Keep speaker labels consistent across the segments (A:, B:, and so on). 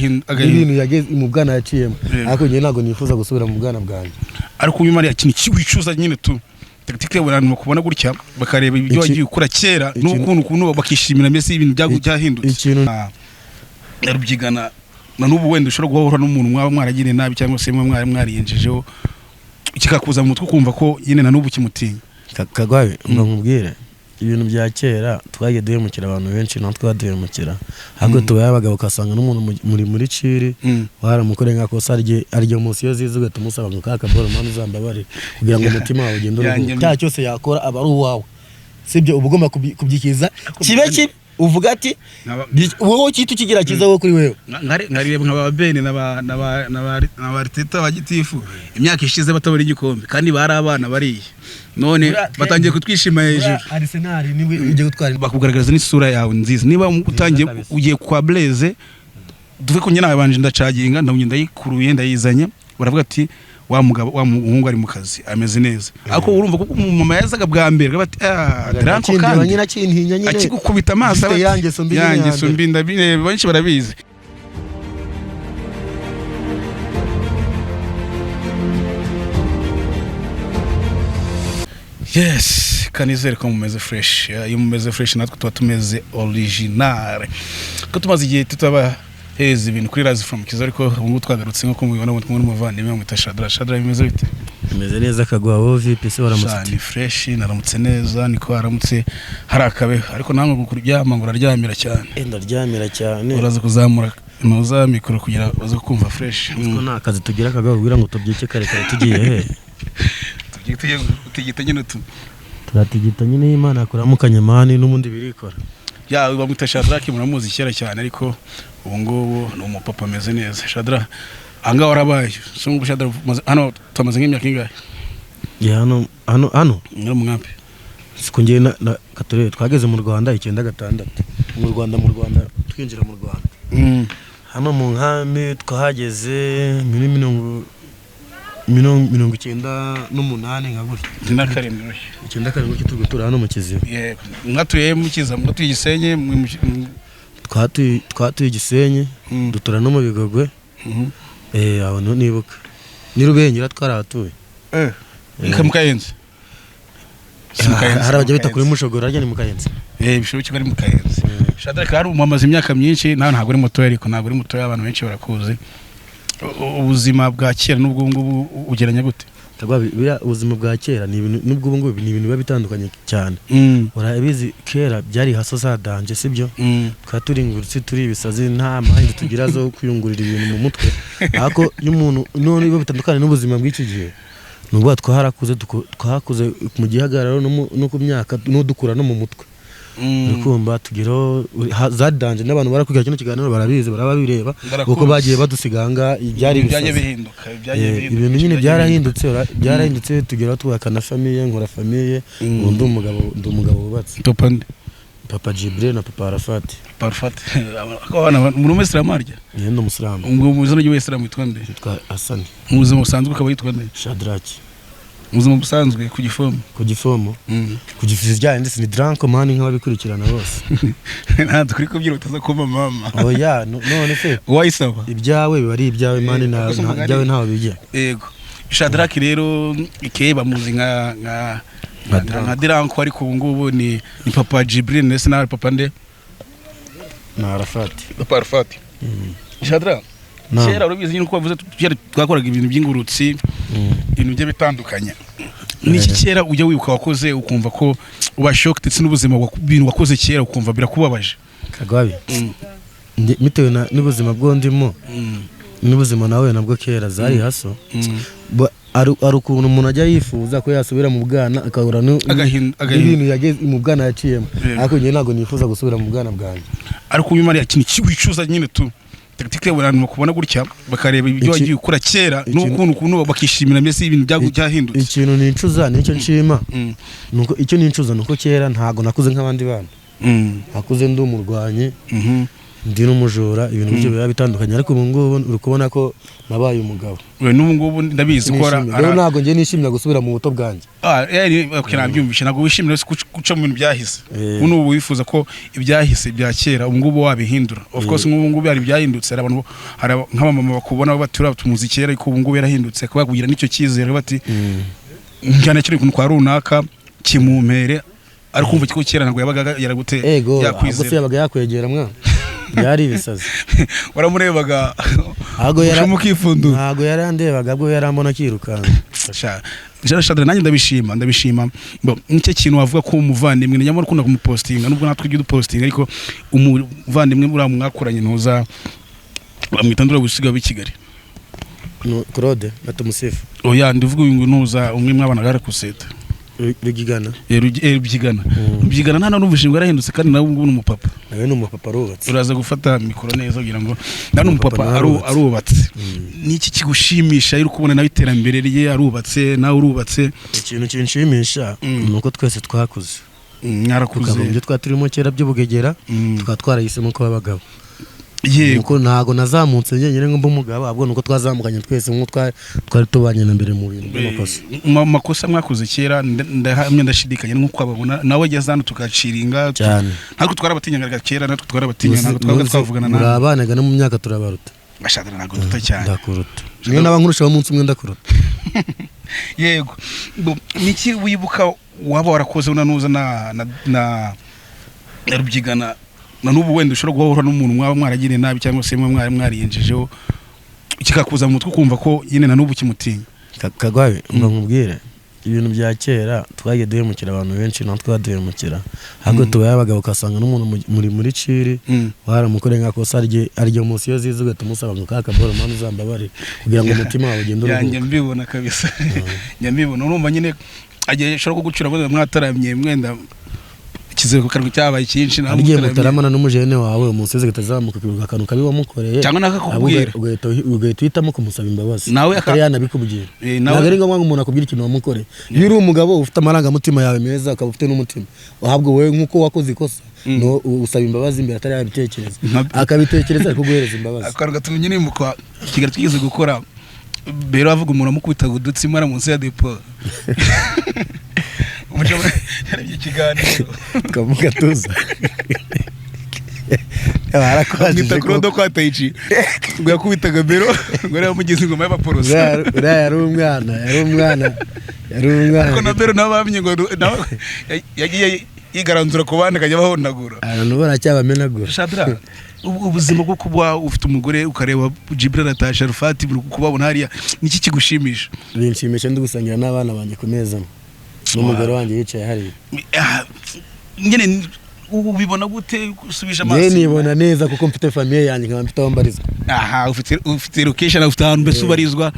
A: ibintu yageze mu bwana yaciyemo ariko ngiye ntago nifuza gusubira mu bwana bwanjye
B: ariko uyu Mariya kintu kiwicuza nyine tu tactique abantu bakubona gutya bakareba ibyo wagiye ukora kera n'ukuntu bakishimira mbese ibintu byahindutse
A: ikintu
B: yarubyigana na n'ubu wenda ushobora guhura n'umuntu mwaba mwaragire nabi cyangwa se mwariyenjejeho kikakuza mu mutwe kumva ko yene na n'ubu kimutinya
A: kagwabe nkubwire ibintu bya kera twagiye duhemukira abantu benshi no twaduhemukira ahubwo tubayabaga bakasanga n'umuntu muri ciri waramukore nka kosa aryo munsi yo zizuga tumusaba ngo kakaboro manu zambabare kugira ngo umutima wawe ugende uruhuka cya cyose yakora aba ari uwawe sibyo ubugomba kubyikiza kibe uvuga ati wowe kitu kigira kiza wo kuri wewe
B: ngarire nk'ababene n'abariteta bagitifu imyaka ishize batabara igikombe kandi bari abana bariye none batangiye kutwishima hejuru
A: Arsenal niwe uje gutwara
B: bakugaragariza n'isura yawe nziza niba utangiye ugiye kwa Blaze duve ko nyina abanje ndacaginga ndabunye ndayikuruye ndayizanye baravuga ati wa mugabo wa muhungu ari mu kazi ameze neza ariko urumva ko mama yazaga bwa mbere bati dranko kandi
A: nyina kintinya nyine
B: akigukubita amaso
A: yanjye
B: sombi ndabine benshi barabizi yes kanizere ko mumeze fresh iyo mumeze fresh natwe tuba tumeze original ko tumaze igihe tutaba hezi ibintu kuri Rise from Kiza ariko ubu twagarutse nko kumubona mu muvandimwe mu Shadra bimeze bite
A: bimeze neza kagwa wo VPC waramutse
B: ni fresh naramutse neza niko haramutse hari akabe ariko namwe gukuryama ngo uraryamira cyane
A: ndaryamira cyane
B: uraza kuzamura noza mikoro kugira baze kumva fresh
A: ko nta kazi tugira kagwa ubwira ngo tubyike kare tugiye he
B: tugita nyine
A: turatigita nyine Imana akuramukanye mani n'umundi birikora
B: ya bamwita Shadra muramuzi kera cyane ariko ubu ngubu ni umupapa ameze neza Shadra anga warabaye so ngo Shadra hano tumaze nk'imyaka ingahe
A: ya hano
B: ngara mu nkambi
A: siko ngiye na Katore twageze mu Rwanda 96 mu Rwanda twinjira mu Rwanda hano mu nkambi twahageze mirongo 98 ngaburi
B: na karindwi
A: 94 tugutura hano mu Kiziba
B: yego mwatuye mu Kiza mwatuye Gisenyi
A: twatuye Gisenyi dutura no mu Bigogwe aho nibuka ni Rubengera twaratuye
B: mukayenze
A: hari abajya bita kuri Mushogora arya ni mukayenze
B: bishoboke bari mukayenze Shadra kari umamaze imyaka myinshi ntabwo ari muto ariko ntabwo ari muto abantu benshi barakuze ubuzima bwa kera n'ubwo ngubu ugeranya gute
A: Kagwa ubuzima bwa kera ni ibintu n'ubwo ngubu ni ibintu biba bitandukanye cyane urabizi kera byari haso za danje sibyo twaturingurutse turi ibisazi nta mahindi tugira zo kuyungurira ibintu mu mutwe ariko y'umuntu none biba bitandukanye n'ubuzima bw'iki gihe nubwo twahakuze mu gihagararo no ku myaka no dukura no mu mutwe ukumva tugiro za danje n'abantu barakwiga kino kiganiro barabizi barababireba uko bagiye badusiganga ibyari
B: bihinduka
A: ibintu nyine byarahindutse tugera twakana famille nkora famille ndi umugabo wubatse Papa Jibril na Papa
B: Arafat akabana mu Muslim arya
A: yendo Muslim
B: ngo muzino giwe Islam yitwa nde
A: Hassan
B: muzimo busanzwe ukaba yitwa nde
A: Shadrach
B: muzimo busanzwe ku gifomo
A: kugifiza cyane ndetse ni Dranko mani nk'ababikurikirana bose
B: nta kuri kubyira utaza kuba mama
A: oya none se
B: wayisaba
A: ibyawe bari ibyawe mani ibyawe ntaho bijya
B: yego Shadrach rero ikeba muzi nka Dranko ariko ubu ngubu ni Papa Jibril ndetse na Papa nde
A: na Arafat
B: Papa Arafat Shadra kera urubizi nyine uko bavuze twakoraga ibintu by'ingurutsi ibintu bye bitandukanye niki kera ujya wibuka wakoze ukumva ko uba shocked ndetse n'ubuzima bintu wakoze kera ukumva birakubabaje
A: Kagwabi mitewe n'ubuzima bwo ndimo n'ubuzima nawe nabwo kera zari haso ari ukuntu umuntu ajya yifuza ko yasubira mu bwana akahura n'ibintu yageze mu bwana yaciyemo ariko ngiye ntago nifuza gusubira mu bwana bwanjye
B: ariko uyu Mariya kintu kiwicuza nyine tu tactique abantu bakubona gutya bakareba ibyo wagiye ukora kera n'ukuntu bakishimira mbese ibintu byahindutse
A: ikintu nicuza nicyo nshima nuko icyo nicuza nuko kera ntago nakuze nk'abandi bana nakuze ndi umurwanye ndi n'umujura ibintu byo biba bitandukanye ariko ubu ngubu uri kubona ko nabaye umugabo
B: we n'ubu ngubu ndabizi ko
A: rero ntabwo ngiye nishimira gusubira mu buto bwanjye
B: nabyumvishe ntabwo wishimira guca mu bintu byahise n'ubu wifuza ko ibyahise bya kera ubu ngubu wabihindura of course nk'ubu ngubu hari ibyahindutse hari abantu nk'abamama bakubona batura tumuzi kera ariko ubu ngubu yarahindutse kubagira n'icyo cyizere bati njyana kiri kuntu kwa runaka kimumpere ariko umva kiko kera ntabwo yabaga yaragute
A: yakwizera yabaga yakwegera mwana byari ibisazi
B: waramurebaga
A: ntabwo yarandebaga bwo yarambona kirukanka
B: Shadra nanjye ndabishima nicyo kintu wavuga ko umuvandimwe nyamara ukunda kumupostinga nubwo natwe ujye dupostinga ariko umuvandimwe muri mwakoranye ntuza bamwitandura gusiga b'i Kigali
A: Claude Natumusifu
B: oya ndivuga ngo ntuza umwe mwabanaga kuseta
A: Rugigana
B: Rugigana nta n'ubushinga yarahindutse kandi nawe ngo n'umupapa
A: nawe n'umupapa arubatse
B: uraza gufata mikoro neza kugira ngo nta n'umupapa arubatse niki kigushimisha iri kubona nawe iterambere rye arubatse nawe urubatse
A: ikintu kinshimisha nuko twese twakuze
B: mwarakuze
A: ibyo twaturimo kera by'ubugegera twatwarahisemo kuba abagabo
B: yego
A: ntago nazamutse njyenyine ngo mbumugabo ahubwo nuko twazamukanye twese nk'utwari tubanye na mbere mu bintu by'amakosa
B: makosa mwakoze kera ndahamye ndashidikanye nk'uko ababona nawe yazana tukaciringa ntabwo twarabatinyaga kera natwe twarabatinya ntabwo twavugana nawe
A: urabanaga no mu myaka turabaruta
B: bashadana ntabwo duta cyane
A: ndakuruta niyo naba nkurushaho umunsi umwe ndakuruta
B: yego niki wibuka waba warakoze unanuza na Rubyigana na nubu wenda ushobora guhura n'umuntu mwaba mwaragiriye nabi cyangwa se mwariyenjejeho kikakuza mu mutwe kumva ko yine na nubu kimutinya
A: Kagwabe nkubwire ibintu bya kera twagiye duhemukira abantu benshi natwe baduhemukira ahubwo tubaye abagabo kasanga n'umuntu muri ciri waramukore nk'akosa arye munsi yo zizuga tumusaba ngo kakaboro manu zambabare kugira ngo umutima wawe ugende uruhuka
B: yanjye mbibona kabisa nyambibona urumva nyine agiye ashobora kugucura ngo mwataramye mwenda kizeko karwi cyabaye cyinshi
A: na agiye mutaramana n'umujene wawe umusize gatazamuka akantu kabi wamukoreye
B: cyangwa nakakubwira
A: ugahita uhitamo kumusaba imbabazi
B: nawe
A: akari yanabikubwira ntabwo ari ngombwa ngo umuntu akubwira ikintu wamukoreye iyo uri umugabo ufite amarangamutima yawe meza ukaba ufite n'umutima ahabwo wewe nk'uko wakoze ikosa no usaba imbabazi imbere atari yabitekereza akabitekereza ariko guhereza imbabazi
B: akaruga tumenye ni mukwa Kigali twigize gukora bero avuga umuntu amukubita gudutsi mara munsi ya depo ikiganiro
A: kamuka tuza
B: barakwaje Claude kwa Taichi ngo yakubitaga bero ngo rero mugeze ingoma y'abaporosi
A: yari umwana
B: ko na bero nabamenye ngo yagiye yigaranzura ku bandi kajya bahondagura
A: abantu baracyabamenagura
B: Shadra ubuzima bwo kuba ufite umugore ukareba Jibril Natasha Rufati kubabona hariya niki kigushimisha
A: binshimisha ndi gusangira n'abana banjye ku meza n'umugore wanjye yicaye hariya
B: nyine ubibona gute usubisha amaso
A: njye nibona neza kuko mfite famille yanjye nkaba mfite aho mbarizwa
B: ufite location ufite ahantu mbese ubarizwa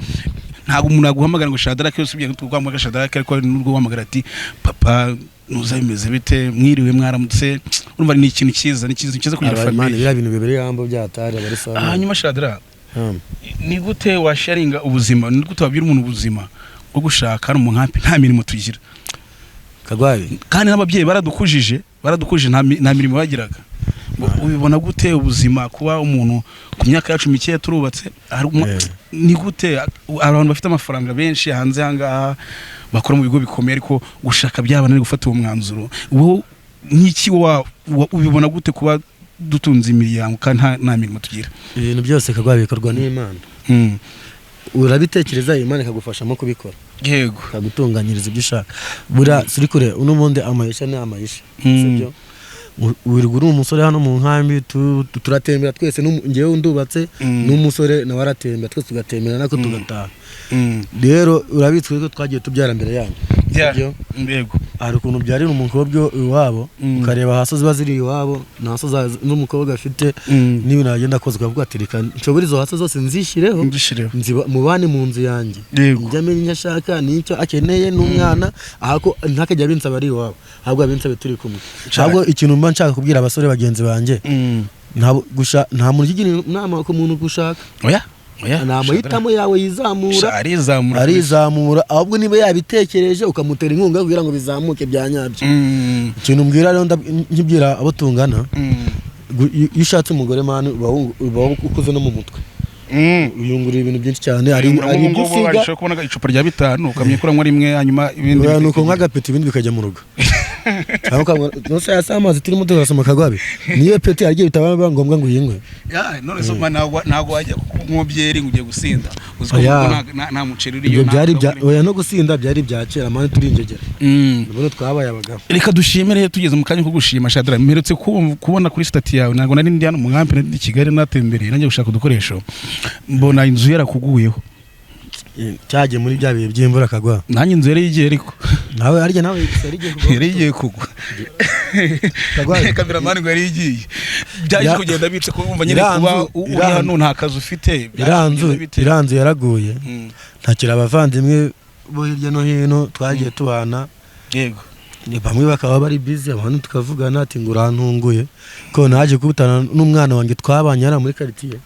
B: ntabwo umuntu aguhamagara ngo Shadra ke usubye guhamagara Shadra ke ariko n'ubwo guhamagara ati papa nuza bimeze bite mwiriwe mwaramutse urumva ni ikintu cyiza kugira famille
A: bya bintu bibiri yambo byatari abari sawa
B: hanyuma Shadra ni gute washaringa ubuzima ni gute wabwira umuntu ubuzima bwo gushaka no mu nkampi nta mirimo tugira
A: Kagwabe
B: kandi n'ababyeyi baradukujije nta mirimo bagiraga ubibona gute ubuzima kuba umuntu ku myaka yacu mike turubatse ni gute abantu bafite amafaranga benshi hanze hangaha bakora mu bigo bikomeye ariko gushaka byabana no gufata uwo mwanzuro uwo niki ubibona gute kuba dutunze imiryango kandi nta mirimo tugira
A: ibintu byose Kagwabe bikorwa n'Imana urabitekereza Imana ikagufashamo kubikora
B: yego
A: kagutunganyiriza ibyo ushaka bura siri kure unubundi amayisha ni amayisha sibyo uri umusore hano mu nkambi turatembera twese ngewe ndubatse n'umusore nawe aratembera twese tugatembera nako tugataha rero urabitswe ko twagiye tubyara mbere yanyu
B: mbego
A: hari ukuntu byarira umukobwa iwabo ukareba hasi ziba ziri iwabo naso n'umukobwa afite niba nagenda akoze ukavuga ati reka nshobora izo hasi zose nzishireho mubane mu nzu yanjye njya menya ashaka n'icyo akeneye n'umwana ahako ntakajya binsaba ari iwabo ahubwo abinsabe turi kumwe ahubwo ikintu mba nshaka kubwira abasore bagenzi banjye nta muntu ukigira inama ku muntu gushaka nta mahitamo yawe arizamura ahubwo niba yabitekereje ukamutera inkunga kugira ngo bizamuke bya nyabyo ikintu mbwira rero nkibwira abo tungana iyo ushatse umugore mani uba ukoze no mu mutwe uyungurira ibintu byinshi cyane ari ibyo usiga
B: ariko kubona icupa rya 5 ukamyikuramo rimwe hanyuma ibindi
A: nuko nk'agapeti ibindi bikajya mu rugo no se amazi turimo turasoma kagwabe niyo peti agiye bitaba ngombwa ngo yinywe
B: none so ntago wajya nk'umubyeri ngo ugiye gusinda uziko nta muceri uriyo
A: oya no gusinda byari bya kera mani turinjegera none twabaye abagabo
B: reka dushimire tugeze mu kanya ko gushima Shadra mperutse kubona kuri stati yawe ntago nari ndi hano mu nkampi ndi Kigali natembereye nanjye gushaka udukoresho mbona inzu yarakuguyeho
A: cyaje muri bya bihe by'imvura kagwa
B: nanjye inzu yari igiye ariko
A: nawe arya nawe
B: yari igiye kugwa kagwa cameraman ngo yari igiye byaje kugenda bitse kumva nyine kuba uri hano nta kazi ufite
A: iranzu yaraguye ntakira abavandimwe bo hirya no hino twagiye tubana
B: yego
A: ni bamwe bakaba bari busy abantu tukavugana ati ngo urantunguye ko naje kubutana n'umwana wanjye twabanye ara muri quartier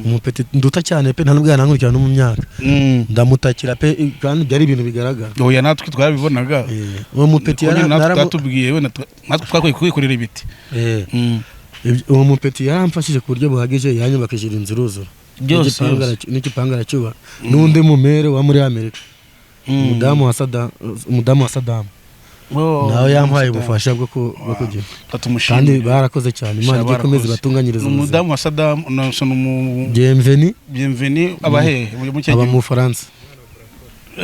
A: umupeti nduta cyane pe nta nubwo nankurikira no mu myaka ndamutakira pe kandi byari ibintu bigaragara
B: oya natwe twabibonaga
A: uwo mupeti
B: yaratubwiye we natwe twakwiye kwikorera ibiti
A: uwo mupeti yaramfashije ku buryo buhagije yanyubakishije inzu ruzura
B: byose
A: n'igipangara cyuba n'undi mumere wa muri Amerika umudamu wa Saddam nawe yampaye ubufasha bwo kugira kandi barakoze cyane Imana ije komeza batunganyiriza
B: umudamu wa Saddam
A: Bienvenue
B: abahe
A: aba mu France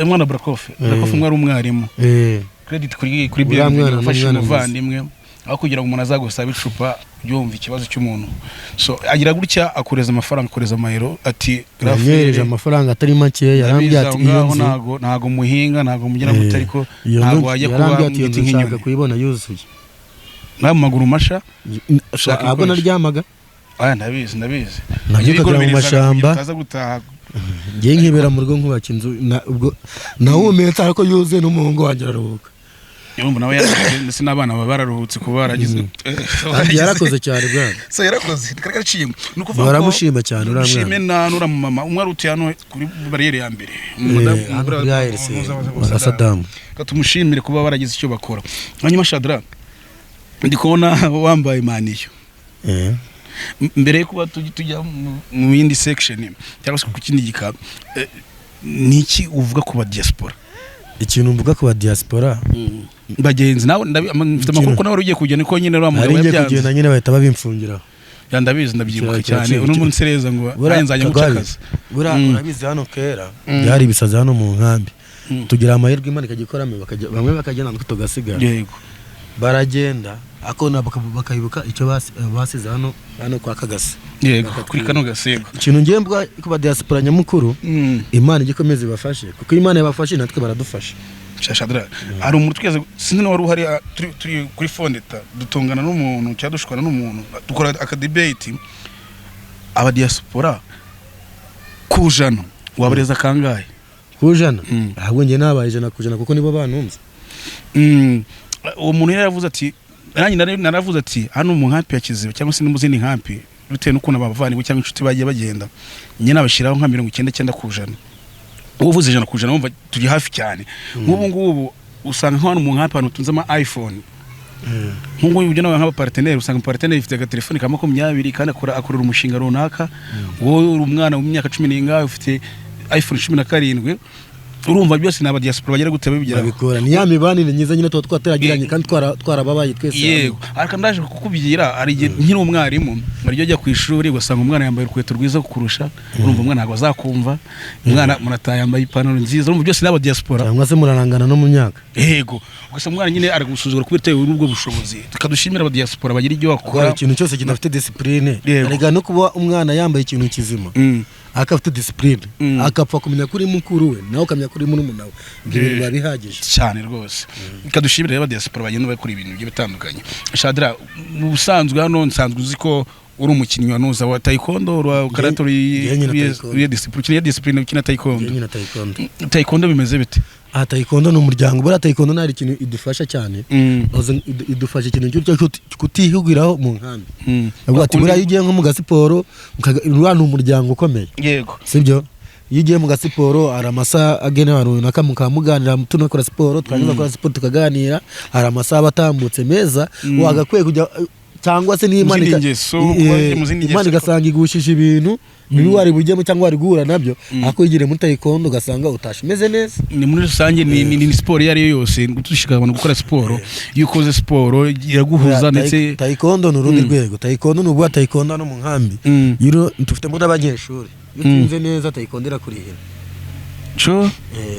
B: mwana Brakoff mwari umwarimu credit kuri Bienvenue ufashe umuvandimwe aho kugira ngo umuntu azagusaba icupa yumva ikibazo cy'umuntu so agira gutya akoreza amafaranga akoreza amayero ati
A: grafireje amafaranga atari make yarambye ati
B: ntago muhinga ntago mugira gute ariko ntago wajya kuba ngiti nk'inyuma
A: kuyibona yuzuye
B: na maguru masha
A: ahubwo naryamaga
B: ndabizi
A: nabyo mu mashamba kaza gutaha ngiye nkibera mu rugo nkubaka inzu ubwo nawumetsa ariko yuzuye n'umuhungu wanjye araruhuka
B: yumva nawe ndetse n'abana bararuhutse kuba baragize
A: yarakoze cyane bwana
B: so yarakoze karagaciye nuko
A: baramushima cyane
B: uramwana nura mama umwe aruti hano kuri barriere ya mbere
A: umudamu Saddam
B: katumushimire kuba baragize icyo bakora hanyuma Shadra ndikubona wambaye maniyo mbere yo kuba tujya mu yindi section cyangwa se ku kindi gika niki uvuga ku ba diaspora
A: ikintu mvuga ku ba diaspora
B: bagenzi nawe mfite amakuru ko nawe ugiye kujya niko nyine ramugabo
A: yabyanze kugenda nyine bahita babimfungira
B: yandabizi ndabyibuka cyane uno munsi reza ngo nzajya mucakaza
A: urabizi hano kera byari bisaza hano mu nkambi tugira amahirwe Imana ikagikoramo bamwe bakagenda natwe tugasigara
B: yego
A: baragenda akona bakayibuka icyo basize hano kwa Kagase
B: yego kuri kano gasego
A: ikintu ngiye mbwa ku ba diaspora nyamukuru Imana igikomeze ibafashe kuko Imana yabafashe natwe baradufasha
B: Shadra ari umuntu tweze sinzi no wari uhari turi kuri fondeta dutongana n'umuntu cyadushwana n'umuntu dukora akadebate aba diaspora kujana wabareza kangahe
A: kujana ahubwo ngiye nabaye jana kujana kuko nibo bantumze
B: uwo muntu yaravuze ati naravuze ati hano mu nkampi ya Kiziba cyangwa se n'umuzindi nkampi bitewe n'ukuntu abavandimwe cyangwa inshuti bagiye bagenda nyine nabashiraho nka 99 kujana uvuze ijana kujana wumva turi hafi cyane nk'ubu ngubu usanga hano mu nkampi abantu tunze ama iPhone nk'ubu ujya nawe nk'aba partenaire usanga partenaire ifite agatelefone ka 20 kandi akorera umushinga runaka wowe uri umwana mu myaka 10 n'ingahe ufite iPhone 17 urumva byose naba diaspora bagera guteba bigera
A: babikora ni ya mibanire nyiza nyine twateragiranye kandi twarababaye twese
B: yego ariko ndaje kukubyira ari nkiri umwarimu maryo ajya ku ishuri ugasanga umwana yambaye urukweto rwiza kukurusha urumva umwana ntago azakumva umwana munataye yambaye ipantaro nziza urumva byose naba diaspora
A: cyangwa se murarangana no mu myaka
B: yego ugasanga umwana nyine ari gusuzugura kubitewe n'ubwo bushobozi tukadushimira aba diaspora bagira ibyo bakora
A: ikintu cyose kidafite discipline arega no kuba umwana yambaye ikintu kizima akafite discipline akapfa kumenya kuri mukuru we nawe ukamenya kuri murumuna we biba bihagije
B: cyane rwose ikadushimira aba diaspora bagenda bakora ibintu byo bitandukanye Shadra mu busanzwe hano nsanzwe uzi ko uri umukinnyi wanuza wa taekwondo wa karate ya discipline ukina taekwondo taekwondo bimeze bite
A: taekwondo no muryango bura taekwondo nari ikintu idufasha cyane idufasha ikintu cyo kutihugiraho mu nkambi ubwo ati bura yugiye nko mu gasiporo urwana umuryango ukomeye
B: yego
A: sibyo yigiye mu gasiporo ara amasaha agene abantu nakamuganira tunakora siporo twagize gukora siporo tukaganira ara amasaha batambutse meza wagakwiye kujya cyangwa se n'Imana Imana igasanga igushije ibintu nibi wari bujyemo cyangwa wari guhura nabyo akwigire muri taekwondo ugasanga utashimeze neza.
B: Ni muri rusange ni sport yari yose gutushikabana gukora sport iyo ukoze sport iraguhuza ndetse
A: taekwondo n'urundi rwego. Taekwondo n'ubwa taekwondo no mu nkambi yiro dufitemo n'abanyeshuri yutinze neza taekwondo irakurihira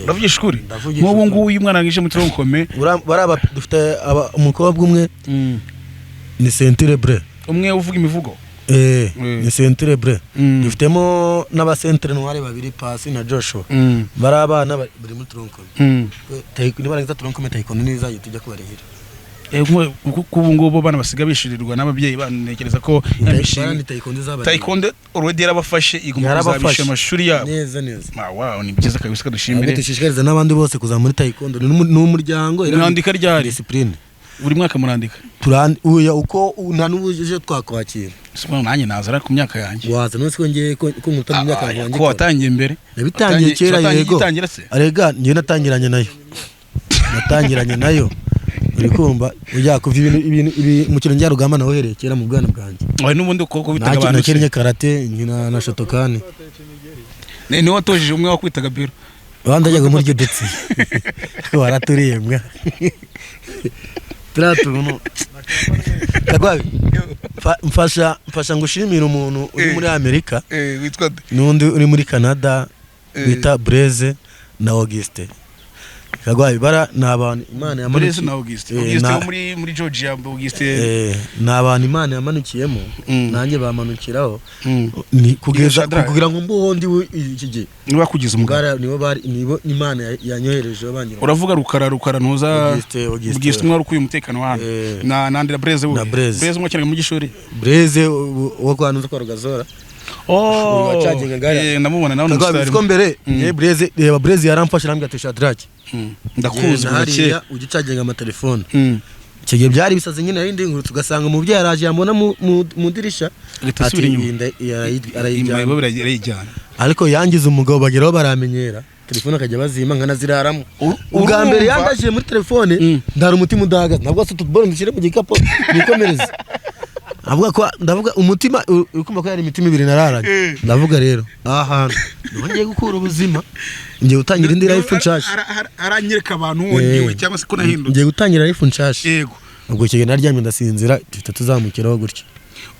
B: ndavugisha ukuri nk'ubu ngubu uyu mwana ngishe mu tronkome
A: baraba dufite umukobwa umwe ni centre bleu
B: umwe uvuga imivugo
A: ni centre bleu dufitemo n'abacentre noire babiri Pasi na Joshua bari abana bari muri tronkome taekwondo barangiza tronkome taekwondo nizaye tujya kubarihira
B: kubu ngubu bana basiga bishirirwa n'ababyeyi banekereza ko taekwondo already yarabafashe iguma kuzabisha amashuri yabo
A: neza
B: wow ni byiza kabisa kadushimire
A: dushishikariza n'abandi bose kuza muri taekwondo n'umuryango
B: irandika ryari
A: discipline
B: buri mwaka murandika
A: uya uko nta n'ubuje twakwakira
B: sibona nanjye nazara ku myaka yanjye
A: waza none ko ngiye ko nkuta mu myaka yanjye
B: ko watangiye mbere
A: nabitangiye kera yego arega ngiye natangiranye nayo uri kumva ujya kuva ibintu mu kirenge cyarugamba naho herekera mu bwana bwanjye
B: oya n'ubundi uko bitaga abantu
A: nakiriye karate nkina na Shotokan
B: ni watojeje umwe wakwitaga biro
A: wanda yaga muri gedetsi ko waraturiye mbwa tratuno kagwabi mfasha ngushimira umuntu uri muri Amerika
B: witwa
A: n'undi uri muri Canada bita Blaise na Auguste kagwabi bara n'abantu Imana
B: Blaise na Auguste muri Georgia Auguste
A: n'abantu Imana yamanukiyemo nanjye bamanukiraho ni kugira ngo mbuhondi iki gihe
B: niba kugiza umugara
A: nibo Imana yanyohereje abangira
B: uravuga rukara ntuza Auguste mwari ukuye umutekano wanyu na Nandira Blaise umwe cyane mu gishuri
A: Blaise wo kwanuza kwa Rugazora
B: ndamubona nawe
A: n'umusitari mbere Blaise yaramfashe arambwira ati Shadrach
B: ndakuzi
A: hariya ugicaginga amatelefone icyo gihe byari bisaze nyine arindi nguru tugasanga umubyeyi araje yambona mu dirisha
B: arayijyana
A: ariko yangize umugabo bageraho baramenyera telefone akajya bazima nkanaziraramo ubwa mbere yandaje muri telefone ndara umutima udahagaze nabwo se tutubone dushyire mu gikapo nikomereze ndavuga umutima ukumva ko yari imitima ibiri nararanye ndavuga rero ahantu ngiye gukura ubuzima ngiye gutangira indi life nshasha
B: aranyereka abantu wonyewe cyangwa se ko nahindutse
A: ngiye gutangira life nshasha
B: yego
A: ubwo cyo naryamye ndasinzira tuzamukiraho gutyo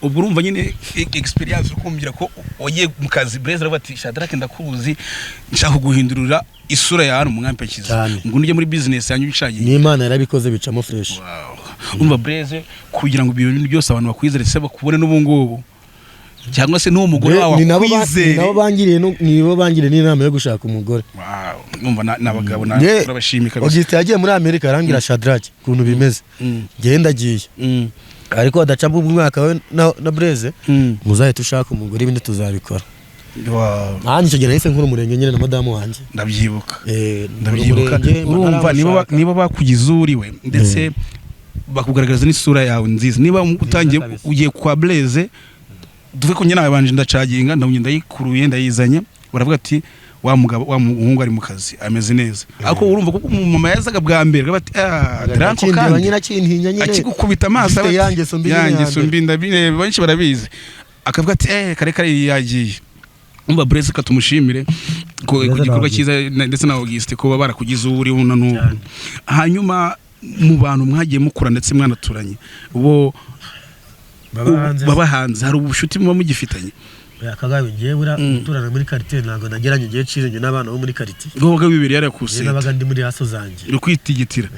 B: ubwo urumva nyine experience ukumbira ko wagiye mu kazi Blaise aravuga ati Shadrach ndakuzi nshaka guhindurira isura ya hano umwampe kiza ngo nujye muri business yanyu bicagiye
A: n'Imana yarabikoze bicamo fresh
B: umva Blaise kugira ngo ibintu byose abantu bakwizere se bakubone n'ubungubu cyangwa se n'uwo mugore wawe akwizere nibo bangire n'inama yo gushaka umugore umva n'abagabo n'abashimika
A: Auguste yagiye muri Amerika arangira Shadrach kuntu bimeze genda agiye ariko adacamba umwaka we na Blaise muzahita ushaka umugore ibindi tuzabikora nanjye icyo gihe nahise nkuru umurenge nyine na madamu wanjye
B: ndabyibuka urumva niba bakugize uriwe ndetse bakugaragaza n'isura yawe nziza niba utangiye ugiye kwa Blaise duve ko nyine nabanje ndacaginga ndabunye ndayikuruye ndayizanye baravuga ati wa muhungu ari mu kazi ameze neza ariko urumva ko mama yazaga bwa mbere bati dranko kandi akigukubita amaso
A: yanjye
B: sombi ndabire benshi barabizi akavuga ati kare yagiye umva Blaise katumushimire ko igikorwa cyiza ndetse na Auguste ko barakugize uri uno n'ubu hanyuma mu bantu mwagiye mukura ndetse mwanaturanye bo baba hanze hari ubushuti muba mugifitanye
A: akagabe ngiye turana muri quartier ntago nageranye giye cirenye n'abana bo muri quartier
B: goga bibiri yarakuse
A: nabaga ndi muri haso zanje
B: uri kwitigitira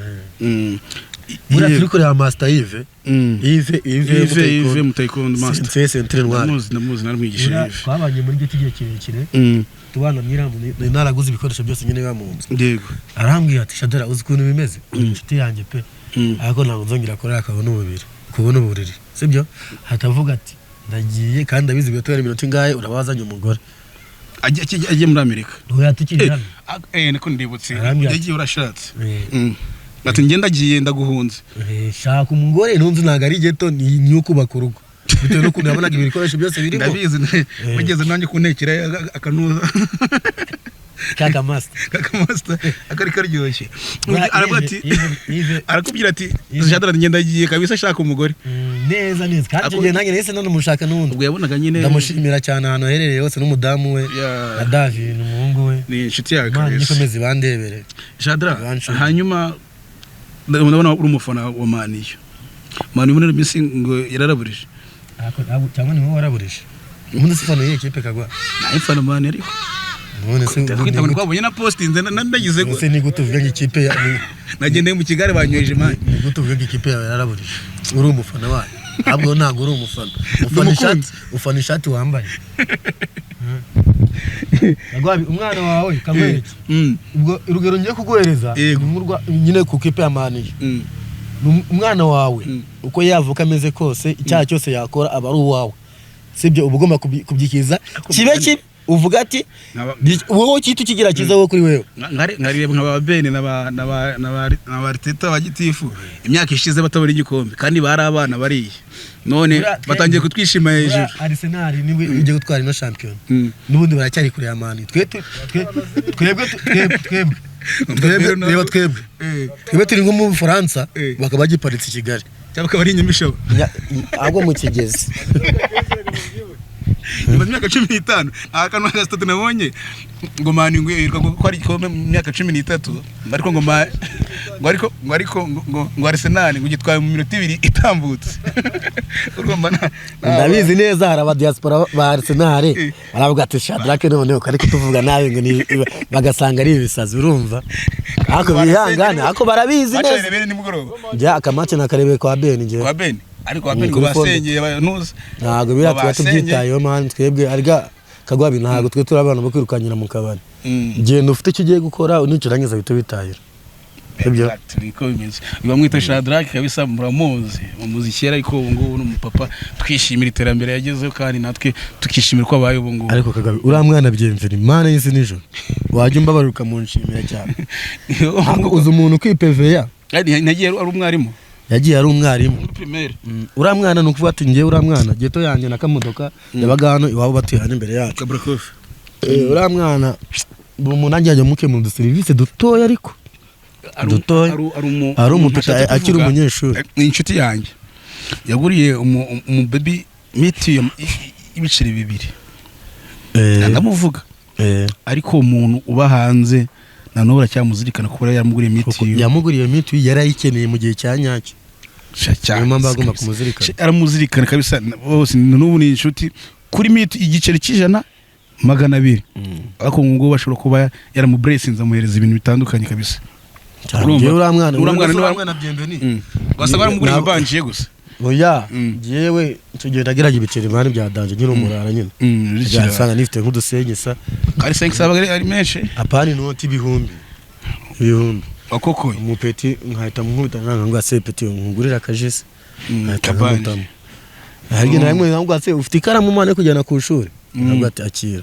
A: muri turi kuri ya Master Yves
B: mu taekwondo master
A: c'est centre noir
B: namuzi naramwigisha Yves
A: twabanye muri giti gihe kirekire tubana mwiramu naraguze ibikoresho byose nyine bamunze
B: yego
A: arambwiye ati Shadara uzi kuntu bimeze inshuti yanjye pe ariko ntabwo nzongera kora akabona uburiri sibyo hatavuga ati ndagiye kandi abizi bitwara iminota ingahe urabazanye umugore
B: agiye muri Amerika
A: uyatikiri hano
B: niko ndibutse yagiye urashatse ati ngenda agiye ndaguhunze
A: shaka umugore ntunzi ntago ari geto ni ukubaka urugo bitewe no kuntu yabonaga ibikoresho byose birimo
B: ndabizi mugeze nanjye kuntekera akanuza
A: kaka master
B: akari karyoshye aravuga ati arakubwira ati Shadrach ngenda agiye kabisa ashaka umugore
A: neza kandi gihe nanjye nahise nanamushaka n'undi
B: ubwo yabonaga nyine
A: ndamushimira cyane ahantu aherereye hose n'umudamu we na David n'umuhungu we
B: ni inshuti yawe
A: kabisa nikomeze bandebere
B: Jadra hanyuma ndabona uri umufana wa Maniyo muri minsi ngo yararaburije
A: cyangwa ni wowe waraburije umuntu sifano y'iyi kipe kagwa
B: nayifana Mani ariko
A: none se
B: kwitanga kwabonye na posting ndagize
A: ko se ni gutuvuga ikipe
B: nagendeye mu Kigali banyoheje Mani
A: ni gutuvuga ikipe yawe yararaburije uri umufana wayo ahubwo ntabwo uri umufana ufana ishati wambaye Agwabi umwana wawe kamwereke ubwo urugero ngiye kuguhereza nyine ku kipe ya Maniyo umwana wawe uko yavuka ameze kose icyaha cyose yakora aba ari uwawe sibyo uba ugomba kubyikiza kibe uvuga ati wowe kitu kigira kiza wowe kuri wewe
B: nkareba nk'aba Bene n'aba Arteta bagitifu imyaka ishize batabona igikombe kandi bari abana bariye none batangiye kutwishima hejuru
A: Arsenal niwe ugiye gutwara ino champion n'ubundi baracyari kure ya Mani twebwe turi nko mu Bufaransa bakaba bagiparitse i Kigali
B: cyangwa bakaba ari Nyamishaho
A: ahubwo mu Kigezi
B: nyuma y'imyaka 15 akantu gasitatu nabonye ngo Mani ngo yirwa ko ari igikombe mu myaka 13 ariko ngo Arsenal ngo gitwaye mu minota 2 itambutse urumva
A: ndabizi neza hari aba diaspora ba Arsenal baravuga ati Shadrack none ko ari kutuvuga nawe ngo bagasanga ari ibisazi urumva ako bihangane ako barabizi neza akamace nakarebe kwa Ben
B: ariko ngo basenyeye abantuza
A: ntago biratwa tubyitayeho man twebwe arga Kagwabi ntago twe turabana bo kwirukanyira mu kabari genda ufite icyo ugiye gukora unicurangiza bito bitayira ibyo
B: turiko bimeze bamwita Shadrack kabisa muramuzi umuzikera ariko ubu ngubu n'umupapa twishimira iterambere yagezeho kandi natwe tukishimira ko abaye ubu ngubu
A: ariko Kagwabi uramwana byemvira imana y'isi nijoro wajye umbabaruka mu nshimira cyane uzi umuntu kwipeveya
B: nagiye ari umwarimu
A: yagiye ari umwarimu uramwana nukuvuga ati ngiye uramwana geto yanjye na kamodoka yabaga hano iwabo batihana imbere yacu uramwana umuntu ajyaje muke mu service dutoya ariko ari umutata akiri umunyeshuri
B: ni inshuti yanjye yaguriye umu baby miti ibiceri 2 ndamuvuga ariko umuntu uba hanze nanone cyamuzirikana kuba yamuguriye miti
A: yamuguriye miti yarayikeneye mu gihe cya nyacyo cyane mbagomba kumuzirikana
B: aramuzirikana kabisa bose n'ubu ni inshuti kuri miti igiceri cy'ijana 200 ariko ngo bashobora kuba yaramublessinze amuhereza ibintu bitandukanye kabisa
A: uramwana bienvenue
B: basa baramuguriye banjiye gusa
A: oya jewe tugenda geraje ibiceri bari bya danje nyine umurara nyine cyasanga nifite nk'udusenyesa
B: ari 5 ari menshi
A: apani noti ibihumbi
B: akoko
A: umupeti nkahita nkubita ngo ase peti ngurira kajese nkahita harya namwe ngo ase ufite ikaramu mane kujyana ku ishuri ntabwo ati akira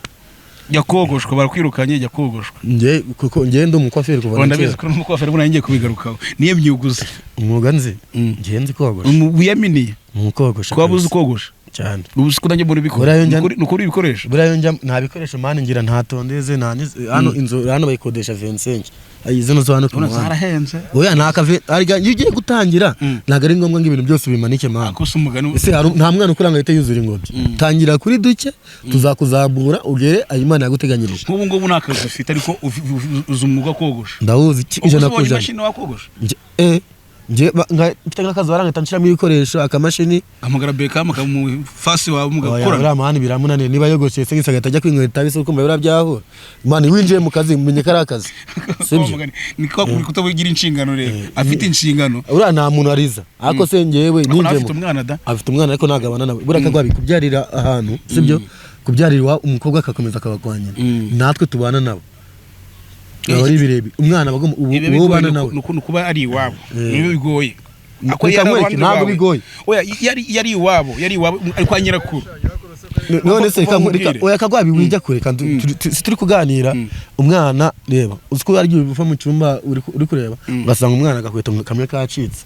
B: yakogoshwe barakwirukanye yakogoshwe
A: kuko ngende umukwaferi kuva
B: ndabizi ko umukwaferi buna ngiye kubigarukaho niye myuguze
A: umwuga nzi ngenzi kogosha
B: ubuyaminiye
A: umukogosha
B: kwabuze ukogosha
A: cyane
B: ubu sikunajye muri bikora nukuri ibikoresho
A: burayo njya nta bikoresho mane ngira ntatondeze hano inzu hano bayikodesha 25 ayizeno zo hano
B: zarahenze
A: oya ntakave arga ugiye gutangira ntago ari ngombwa ngo ibintu byose bimanike mane
B: akosa umugani
A: ese nta mwana ukuranga yite yuzura ingobyi tangira kuri duke tuzakuzambura ugere ayimana yaguteganyirije
B: nk'ubu ngubu nakazi ufite ariko uzumuga kogosha
A: ndawuzi ijana
B: kujana imashini wakogosha
A: nje mfite n'akazi baranga nshiramo ibikoresho akamashini
B: amagara beka mu fasi wa mugakora
A: ura mani biramunane niba yogoshe se gisagata ajya kwinkweta bise uko mbera byahura mani winjiye mu kazi menye karakazi
B: sibyo niko kutabugira inshingano rero afite inshingano
A: ura nta muntu ariza ako se ngewe
B: ninjemo
A: afite umwana ariko nagabana nawe bura kagwabi kubyarira ahantu sibyo kubyarira umukobwa akakomeza akabakwanya natwe tubana nabo ari birebi umwana bagomba uwo bana nawe
B: nukuba ari iwabo niyo bigoye
A: ako ntabwo bigoye
B: oya yari iwabo ari kwa nyirakuru
A: none se oya Kagwabi wijya kure kandi turi kuganira umwana reba uziko ari uva mu cyumba uri kureba ugasanga umwana agakweta kamwe kacitse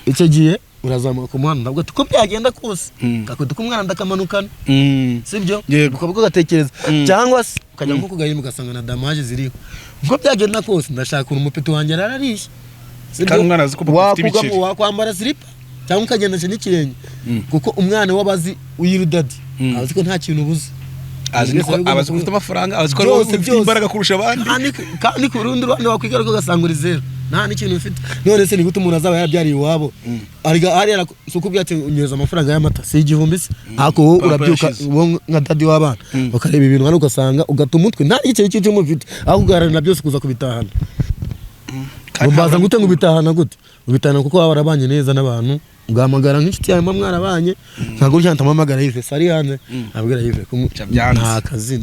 A: icyo giye urazamuka ku muhanda ntabwo tuko byagenda kose gakweta kumwana ndakamanukana sibyo ukabwo gatekereza cyangwa se ukajya nko kugahima ugasanga na damage ziriho uko byagenda kose ndashaka umupeti wanjye ararishe
B: kandi umwana azi ko bafite ibiceri
A: wakwambara slipa cyangwa ukagendesha n'ikirenge kuko umwana w'abazi uyirudadi azi ko nta kintu ubuze
B: azi ko abazi ufite amafaranga azi ko ufite imbaraga kurusha abandi
A: kandi ku rundi ruhande wakwigaruka ugasanga uri zero nta n'ikintu ufite none se ni gute umuntu azaba yabyariye iwabo ari suko byatse unyeza amafaranga y'amata si igihumbi se ako wowe urabyuka wowe nka dadi w'abana ukareba ibintu hano ugasanga ugata umutwe nta n'igice cy'icyo ufite aho ugaharanira byose kuza kubitahana ubaza gute ngo ubitahana gute ubitahana kuko waba warabanye neza n'abantu ugahamagara nk'inshuti yawe mwarabanye ntabwo cyane tamamagara yive sari hanze abwira yive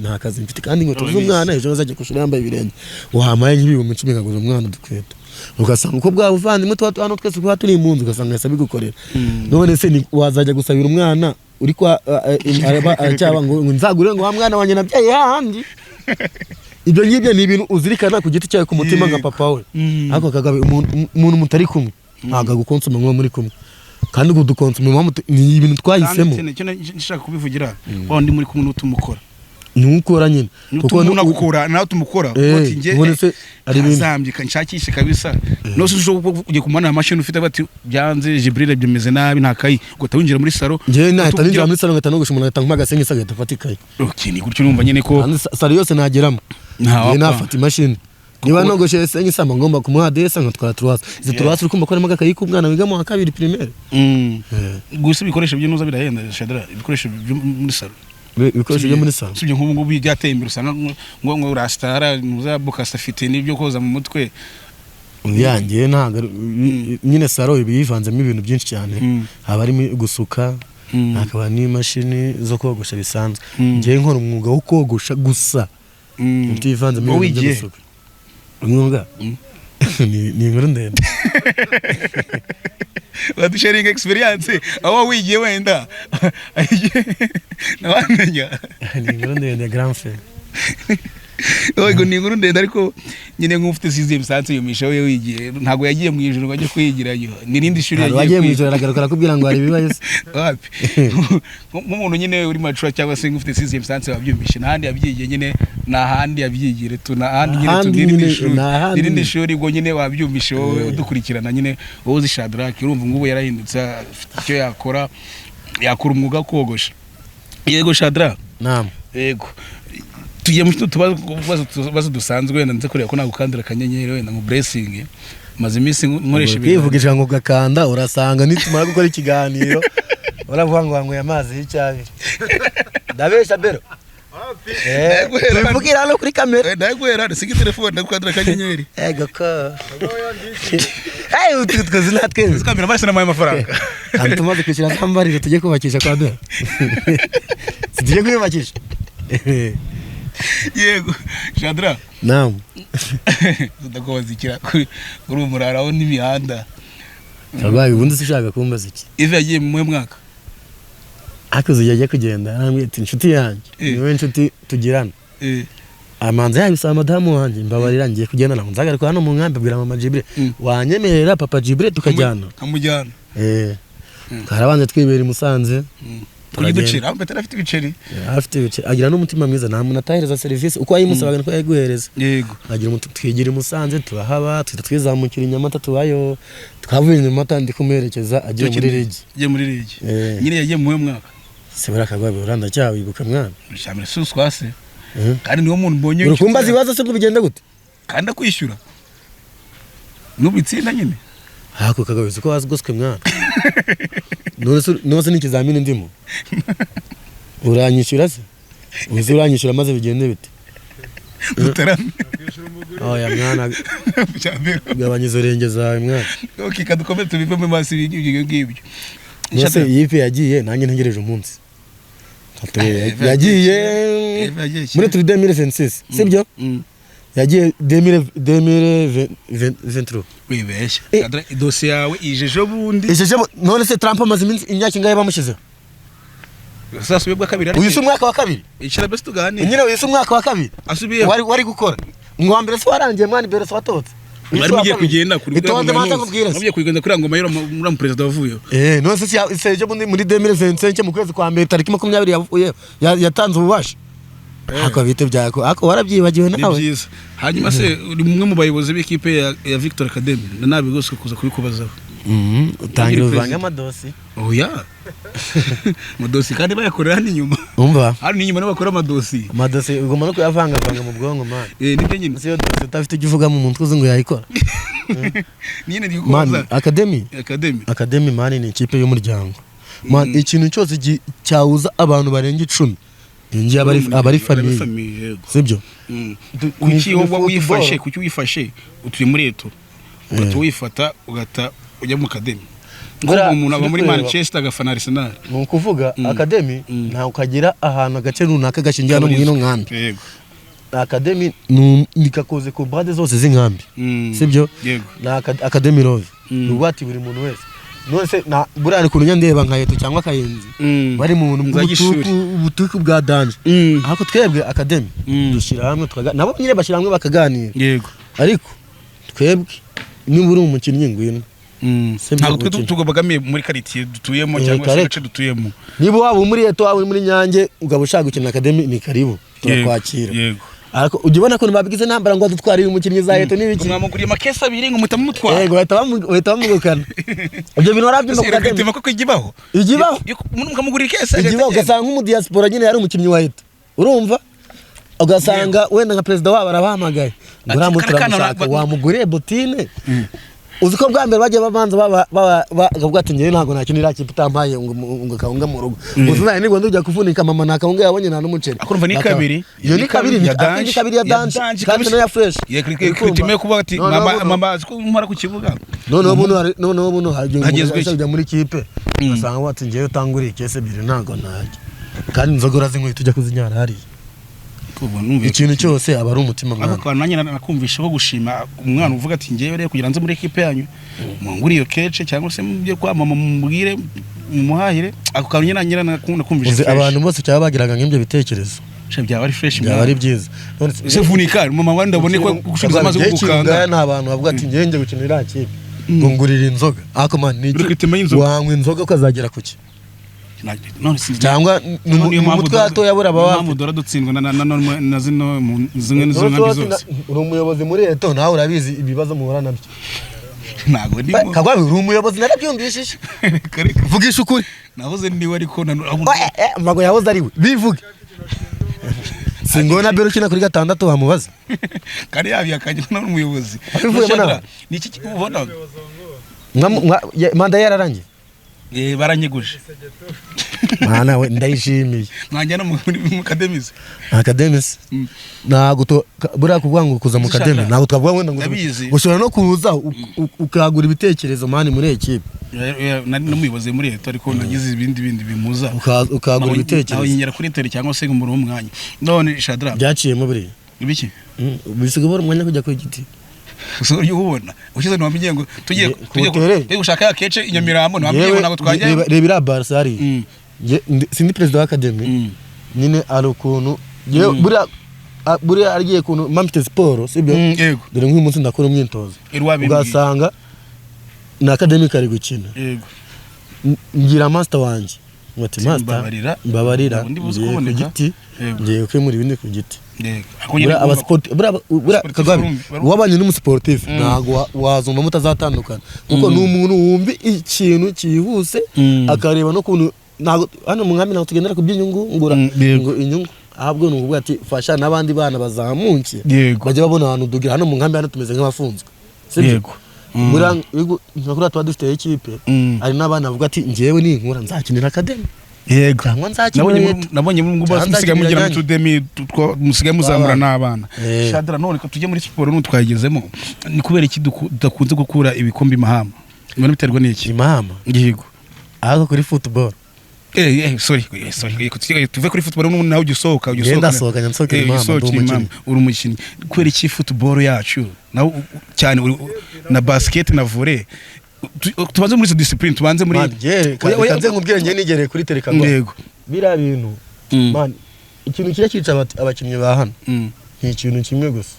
A: nta kazi mfite kandi ngo tuvuze umwana ejo azajya kushura yambaye ibirenge wahamaye nk'ibihumbi 10 ngaguza umwana dukweto ugasanga uko bwa buvandimwe tuba hano twese kuba turi impunzi ugasanga yasa bigukorera none se wazajya gusabira umwana uri kwa cyaba ngo nzagure ngo wa mwana wanjye nabyaye hahandi ibyo ngibyo ni ibintu uzirikana ku giti cyawe ku mutima nka papa we ariko kagabe umuntu mutari kumwe ntaga gukonsoma mwe muri kumwe kandi gudukonsoma ni ibintu twahisemo
B: nshaka kubivugira wa ndi muri kumwe n'utumukora
A: nukora nyine
B: kuko nagukora nawe tumukora
A: uti nge ari ibintu
B: azambye kanshakishe kabisa no se uje kumana amashini ufite bati byanze Jibril byemeze nabi nta kayi ngo tawinjira muri salo
A: nge nahita ninjira muri salo ngatanga gushimana ngatanga magasengi sagahita fatika
B: okay ni gutyo numva nyene ko
A: salo yose nageramo nafata imashini niba nogoshe sengi samba ngomba kumuha desa nkatwara turwasa izi turwasa urukumva ko arimo akayi k'umwana wiga mu kabiri primaire
B: gusa ibikoresho by'inoza birahenda Shadra ibikoresho byo muri salo
A: ibikoresho byo muri salo
B: sibyo nk'ubu ngubu byateye imbere usanga ngo rastara muza bukasa fite n'ibyo koza mu mutwe
A: yangiye ntago nyine salo ibivanzemo ibintu byinshi cyane haba ari gusuka akaba n'imashini zo kogosha bisanzwe ngiye nkora umwuga wo kogosha gusa utivanzemo ibintu byo gusuka umwuga ni inkuru ndende
B: Wadu sharing experience aho wigiye wenda nawamenya
A: ni inkuru ndende grand frère
B: Oego ni inkuru ndende ariko nyine nk'ufite siziye bisanzwe yumisha we wigiye ntago yagiye mu ijuru ngo ajye kwigirayo nirindi shuri
A: yagiye mu ijuru aragaruka kubwira ngo hari bibaye
B: wapi nk'umuntu nyine uri macura cyangwa se nk'ufite siziye bisanzwe wabyumisha nahandi yabyigiye nyine nahandi yabyigire tunahandi nyine nirindi shuri ngo nyine wabyumisha wowe udukurikirana nyine wowe uzi Shadrack urumva ngubu yarahindutse icyo yakora umwuga kogosha yego Shadrack
A: naam
B: yego tugiye mu tubazo dusanzwe wenda nze kureba ko nagukandira kanyenyeri wenda mu blessing maze iminsi nkoresha
A: bivugisha ngo gakanda urasanga nitumara gukora ikiganiro uravuga ngo wangu amazi y'icyabiri ndabesha bero tuvugira hano kuri kamera
B: ndagwera sigi telefone ndagukandira kanyenyeri
A: ego ko ututwe zinatwe
B: kamera basi na mafaranga
A: kandi tumaze kwishyura sambarire tujye kubakisha kwa dore tujye kubakisha
B: yego Shadrack
A: naam
B: ndakozikira kuri umuraraho n'imihanda
A: Tabaye ubundi sishaka kumbaza iki
B: Ive yagiye mu mwaka
A: akoze yagiye kugenda namwe ati inshuti yanjye niwe inshuti tugirana amanze yabisa madamu wanjye mbabarira ngiye kugenda naho nzagaruka hano mu nkambi bwira mama Jibril wanyemerera papa Jibril tukajyana
B: kamujyana
A: karabanze twibera Musanze
B: Tugiducira ambetera afite ibiceri
A: afite ibiceri agira n'umutima mwiza nta muntu atahereza service uko ayimusabaga niko yayiguhereza
B: yego
A: agira umuntu twigira Musanze turahaba twizamukira Nyamata tubayo twavuye Nyamata ndi kumuherekeza agiye muri rege nyine yagiye mu mwaka sebara kagwabe uranda cyawe ibuka mwana
B: shamire suswase kandi niwo muntu mbonye
A: urukumbazi ibibazo se bigenda gute
B: kandi akwishyura n'ubitsinda nyine
A: hako kagwabe uko wazgoswe mwana nose n'ikizamini ndimo uranyishyura se uranyishyura maze bigende bite
B: utarame
A: oya mwana gabanya izo renge zawe mwana
B: okay kadukomeze tubive mu masi ngibyo
A: nose yipe yagiye nanjye ntegereje umunsi yagiye muri 2026 sibyo yagiye 2023
B: wibeshya dossier yawe ijeje bundi
A: none se Trump amaze iminsi imyaka ingahe bamushize
B: sasa ubwa kabiri
A: uyise umwaka wa kabiri
B: icara best tugane
A: nyine uyise umwaka wa kabiri
B: asubiye
A: wari gukora ngo mbere se warangiye mwana mbere se watotse
B: bari mugiye kugenda kuri mugiye kugenda kuri ngoma yero muri president wavuye
A: none se seje bundi muri 2025 mu kwezi kwa mbere tariki 20 yavuye yatanze ububasha hako bite byako ako warabyibagiwe nawe
B: hanyuma se uri mumwe mu bayobozi b'ikipe ya Victor Academy nabigoswe kuza kubikubazaho
A: utangira uvanga amadosi
B: oya amadosi kandi bayakorera hano inyuma
A: umva
B: hano inyuma nibo bakora amadosi
A: ugomba no kuyavanga mu bwonko man
B: nibyo nyine
A: siyo dosi utafite icyo uvuga mu mutwe uzi ngo yayikora
B: nyine ndikubaza
A: academy man ni ikipe y'umuryango man ikintu cyose cyawuza abantu barenga 10 ngiye abari famille sibyo
B: kuki wifashe utuye muri eto wifata ugata ujya mu academy ngo umuntu aba muri Manchester agafana Arsenal
A: ni ukuvuga academy nta ukagira ahantu agace runaka gashingiye no mu ino nkambi
B: yego
A: academy nikakoze ku bande zose z'inkambi sibyo na academy love ubwati buri muntu wese nose na burari kuntu ndeba nka yeto cyangwa kayenzi bari mu butuku bwa danje ahako twebwe academy dushira hamwe nabo nyine bashira hamwe bakaganira
B: yego
A: ariko twebwe niba uri umukinnyi ngwino
B: ntabwo tugobagamiye muri quartier dutuyemo cyangwa se gace dutuyemo
A: niba waba muri yeto waba muri nyange ugaba ushaka gukina academy ni karibu turakwakira
B: yego
A: ariko ujibona ko babigize ntambara ngo dutwarire umukinnyi za yeto n'ibiki
B: mwamuguriye makesa 2 ngo mutamu mutwara
A: yego bahita bamugukana ibyo bintu warabyumva ku academy
B: ko igibaho mukamugurira kesa
A: igibaho ugasanga nk'umu diaspora nyine yari umukinnyi wa yeto urumva ugasanga wenda nka president wabo arabahamagaye nguramutura wamuguriye botine uzi ko bwa mbere bagiye babanza bakavuga ati ngewe ntago nakinira kipe utampaye ngo kaunga mu rugo uzubaye ni ngondo ujya kuvunika mama nakaunga yabonye nta n'umuceri
B: akurumva ni kabiri
A: iyo ni kabiri ya dance kandi no ya fresh
B: yekrikime kuba ati mama aziko umara ku kibuga
A: noneho buno hagezwe muri kipe asanga wati ngewe utanguriye kese biri ntago najya kandi nzogora zinkwe tujya kuzinyara hari ikintu cyose aba ari umutima mwana
B: ako nanye nakumvisha ko gushima umwana uvuga ati ngewe rero kugira nze muri equipe yanyu mwanguri iyo kece cyangwa se mubye kwa mama mubwire muhahire ako kanyu nanyira nakunda kumvisha
A: abantu bose cyaba bagiraga nk'ibyo bitekerezo
B: byaba ari fresh
A: byaba ari byiza
B: se vunika mama wanda abone ko gushubiza amaze gukanga
A: nta abantu bavuga ati ngewe nje gukinira kipe ngo ngurira inzoga ako man niki wanywa inzoga ukazagera kuki cyangwa umutwe hato yabura abawa
B: mudora dutsindwa na zino zimwe zose
A: uri umuyobozi muri eto nawe urabizi ibibazo muhora nabyo
B: ntago ndi
A: kagwa uri umuyobozi narabyumvishije vugisha ukuri
B: nahoze niwe ariko
A: mago yahoze ari we bivuge singona bero kina kuri 6 bamubaza
B: kari yabyakanye n'umuyobozi niki ubona
A: manda yararangiye
B: baranyeguje
A: mwana we ndayishimiye
B: mwajyana mu
A: academics nago to bura kuvuga ngo kuza mu academy nago twavuga wenda ngo ushobora no kuza ukagura ibitekerezo mani muri equipe
B: n'umuyobozi muri eto ariko nagize ibindi bimuza
A: ukagura ibitekerezo
B: aho yinyera kuri tele cyangwa se mu rumwanya none Shadra
A: byaciyemo buri
B: ibiki
A: bisigabora umwanya kujya ku giti
B: so yubona ukize no wamenye ngo tugiye gushaka ya kece inyamirambo no wamenye ngo nabo twajya
A: rebira barsari sindi president wa academy nyine arukuntu buri arigiye kuntu mamite sport sibyo dore nk'uyu munsi ndakora umwintozo ugasanga na academy kari gukina
B: yego
A: ngira master wanje ngati master mbabarira ku giti ngiye kwe muri bindi ku giti aba sport kagwabi wabanye n'umusportif nago wazumva mutazatandukana kuko n'umuntu wumbi ikintu cyihuse akareba no kuntu nago hano mu nkambi nago tugendera ku by'inyungu ngo inyungu ahabwo n'ubwo ati fasha nabandi bana bazamunke bajye babona abantu dugira hano mu nkambi hano tumeze nk'abafunzwe
B: yego
A: murang nkakura twa dufite equipe ari nabana bavuga ati ngewe ni nkura nzakinira academy
B: yego nabonye mu ngubase musiga mugira mu tudemi musiga muzamura n'abana Shadra none ko tujye muri siporo n'utwagezemo ni kubera iki dudakunze gukura ibikombe mahama ngo biterwa n'iki
A: mahama
B: yego
A: aho kuri football
B: sorry tuve kuri football n'umuntu nawe ugisohoka
A: ndasohokanya nsokera mahama
B: uri umukinnyi kubera iki football yacu nawe cyane na basket na volley tubanze muri discipline tubanze muri
A: kanze nkubwire nge nigereye kuri telekagwa
B: yego
A: bira bintu man ikintu kira kica abakinnyi ba hano ni ikintu kimwe gusa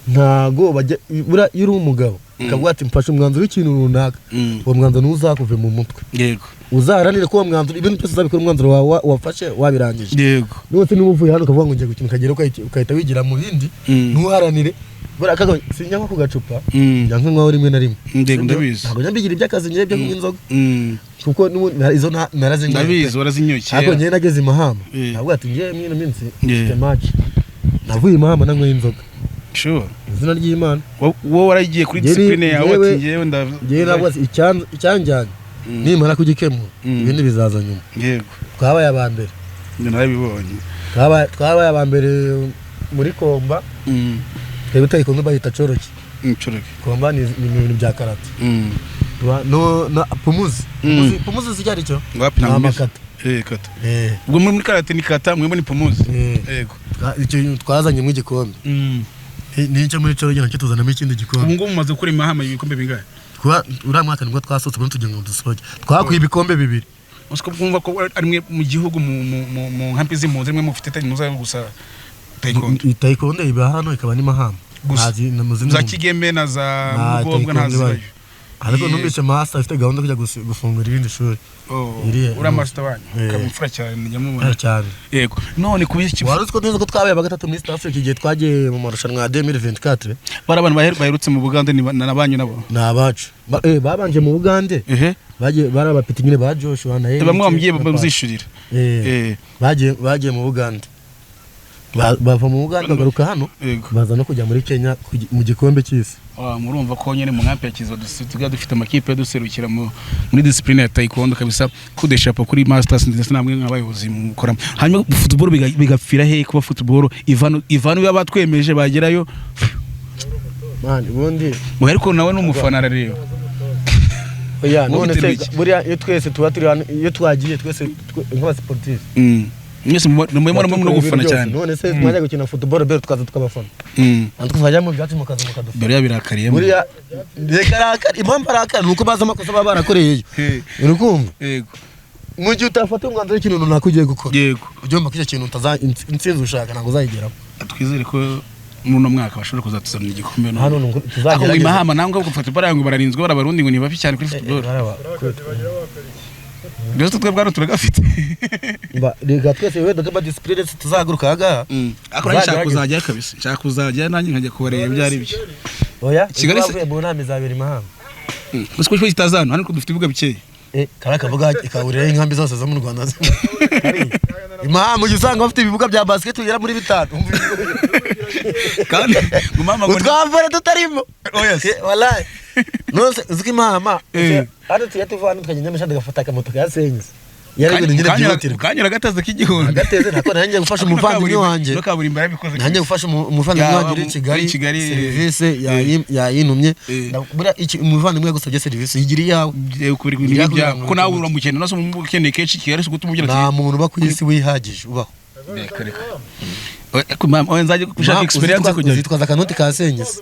A: ntago bajya bura yuri umugabo kavuga ati mfashe umwanzuro w'ikintu runaka uwo mwanzuro nuzakuve mu mutwe
B: yego
A: uzaharanire ko umwanzuro ibintu byose uzabikora umwanzuro wafashe wabirangije
B: yego
A: nose niba uvuye hano ukavuga ngo ngiye gukina ukagera ukahita wigira mu bindi ntuharanire bura kaga sinyanga ku gacupa yanka nkaho rimwe na rimwe
B: ndabizi
A: ntabwo nyambigira iby'akazi ngiye byo kunywa inzoga kuko izo narazinyoye
B: ndabizi warazinyoye
A: ariko ngiye nageze i Mahama ntabwo ati ngiye mwino minsi mfite match navuye i Mahama nanywa inzoga
B: sure
A: izina ry'Imana
B: wowe waragiye kuri discipline yawe ati ngiye
A: ntabwo icyanjyanye nimara kugikemura ibindi bizaza nyuma
B: yego
A: twabaye abambere
B: narabibonye
A: twabaye abambere muri komba twebwe tayikomba bayita coroki komba ni ibintu bya karate no na pumuzi zijyari cyo
B: amakata kata ubwo muri karate ni kata mwemwe ni pumuzi yego
A: icyo twazanye mu gikombe nicyo muri coroki nacyo tuzanamo ikindi gikombe
B: ubwo mumaze gukora imahama ibikombe bingahe
A: uriya mwaka nibwo twasotse muri tugira ngo dusohoke twakuye ibikombe 2
B: Usko kumva ko arimwe mu gihugu mu hampi z'impunzi rimwe mufite muza gusa
A: taekwondo iba hano ikaba ni Mahama
B: za Kigembe na za Mugombwa ntazibayo
A: ariko numvise master afite gahunda kujya gufungura irindi shuri
B: ura master wanyu kamufura cyane nyamubona
A: cyane
B: yego none kubiki
A: waruziko neza ko twabaye bagatatu muri East Africa igihe twagiye mu marushanwa ya 2024
B: barabana baherutse mu Bugande nabanyu nabo
A: nabacu babanje mu Bugande bagiye barabapita nyine ba Joshua na
B: bamwe bamgiye bazishurira
A: bagiye mu Bugande bava mu Bugande bagaruka hano baza no kujya muri Kenya mu gikombe cy'isi
B: murumva ko nyene mu nkampi ya Kizo dufite amakipe duserukira muri discipline ya taekwondo kabisa kudesha po kuri masters ndetse namwe nk'abayobozi mukora hanyuma football bigapfira he kuba football Ivano yabatwemeje bagerayo
A: man ubundi
B: muhere ko nawe n'umufana rero
A: oya none se buriya iyo twese tuba turi iyo twagiye twese nk'aba sportif
B: mwese no gufana cyane
A: none se mwajya gukina football bero tukaza tukabafana antu twajya mu byatsi mukaza mukadufana
B: bero yabirakariye
A: buriya rekarakari impamvu arakari nuko baza amakosa baba barakoreye urukumva
B: yego
A: mu gihe utafata umwanzuro w'ikintu runaka ugiye gukora
B: yego
A: ugomba kujya kintu intsinzi ushaka ntabwo uzayigeraho
B: twizere ko muno mwaka bashobora kuzatuzana igikombe
A: hano
B: tuzagerageza Imahama nangwa gufata barango bararinzwe barabarundi ngo ni bafi cyane kuri football Ndosto twebwe turagafite
A: rega twese wenda gaba discipline tuzaguruka aga
B: akora nshaka kuzajya kabisa nshaka kuzajya nanjye nkajya kubareba byari byo
A: oya Kigali se mu nama izabera Imahama
B: Usko cyo kitazano hano ko dufite ibibuga bikeye
A: karakavuga ikaburira inkambi zose zo mu Rwanda Imahama ujisanga bafite ibibuga bya basket bigera muri 5
B: kandi ngumama ngo
A: twavura tutarimo wallahi nose uziki Imahama hano tuyatuvana tukagenda mishanda gafata akamoto kasenyise yari nyine byihutirwa
B: kanyura gataze k'igihunda
A: gateze nako nanjye gufasha umuvandimwe wanje
B: bakaburimba yabikoze
A: nanjye gufasha umuvandimwe wanje uri Kigali service yayinumye bura iki umuvandimwe yagusabye service yigira yawe
B: kubiri ibya ko nawe uramukene naso mukeneye kenshi Kigali gutumugira
A: ati nta muntu uba ku isi wihagije ubaho
B: ko mama nzaje gushaka experience kujya
A: zitwaza kanoti kasenyisa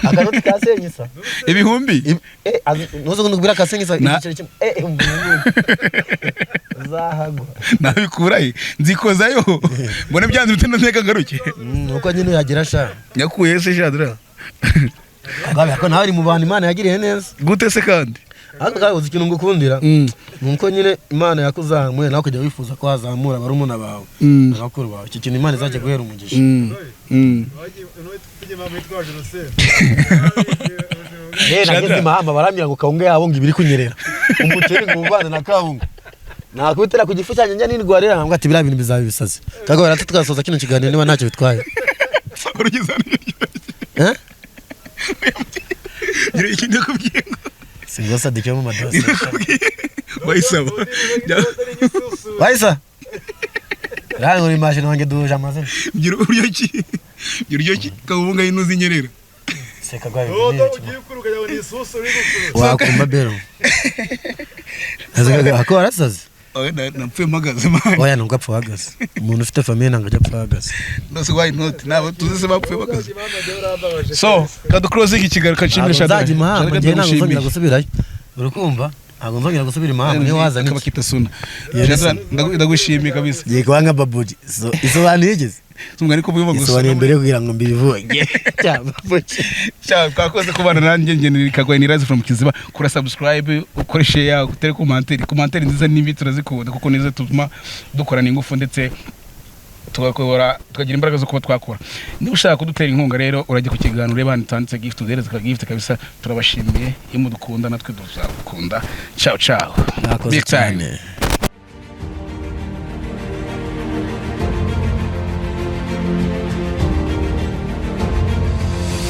A: akanoti kasenyisa
B: ibihumbi
A: nozo ngubira kasenyisa igicere kimwe zahagwa
B: nabikuraye nzikozayo mbone byanze bitenda nteka ngaruke
A: uko nyine yagira sha
B: yakuye se shadra
A: agabe ko nawe ari mu bantu Imana yagiriye neza
B: gute se kandi
A: Anga uzi ikintu ngukundira nuko nyine Imana yakuzamuye nawe kujya wifuza ko hazamura barumuna bawe abakuru bawe iki kintu Imana izajya guhera umugisha nageze Imahama baramira ngo kawunga yabo ngo ibiri kunyerera umuceri ngo ubana na kawunga nakubitira ku gifu cyanye njya n'indwarira ngambwa ati bira bintu bizabe bisaze kago baratugasoza kino kiganiro niba ntacyo bitwaye
B: Yiri ikindi kubwiye
A: Singosa dikyo mu madrasa. Waisa. Rani muri mashini wange duje amazina.
B: Biro uryo ki kawunga inuzi nyerera.
A: Seka gwaye. Wakumba bero. Azaga akora asaze.
B: Oya napfuye magaze man.
A: Oya ntugapfa hagaze. Umuntu ufite famille nanga ajya hagaze.
B: No se why not? Nabo tuzi se bapfuye bagaze. So, kadu closing ikigaruka chimwe shadra.
A: Nje nangozongera gusubirayo. Urukumva? Ntabwo nzongera gusubira Imahama niyo wazanye
B: bakita suna. Shadra ndagushimiye kabisa.
A: Ye kwanga babuji. Isobanura yigeze.
B: Tumwe ariko buyuma gusa.
A: Isobanura imbere kugira ngo mbivuge.
B: Ciao, twakoze kubana nanjye ngene kagwaye ni Rise from Kiziba. Kura subscribe, ukore share, utere commentaire nziza n'imbi turazikunda kuko nizo tuma dukorana ingufu ndetse tukagira imbaraga zo kuba twakora. Niba ushaka kudutera inkunga rero urajya ku kiganiro ureba tanditse gift udereze ka gift kabisa. Turabashimiye imudukunda natwe duzakunda. Ciao ciao.
A: Big time.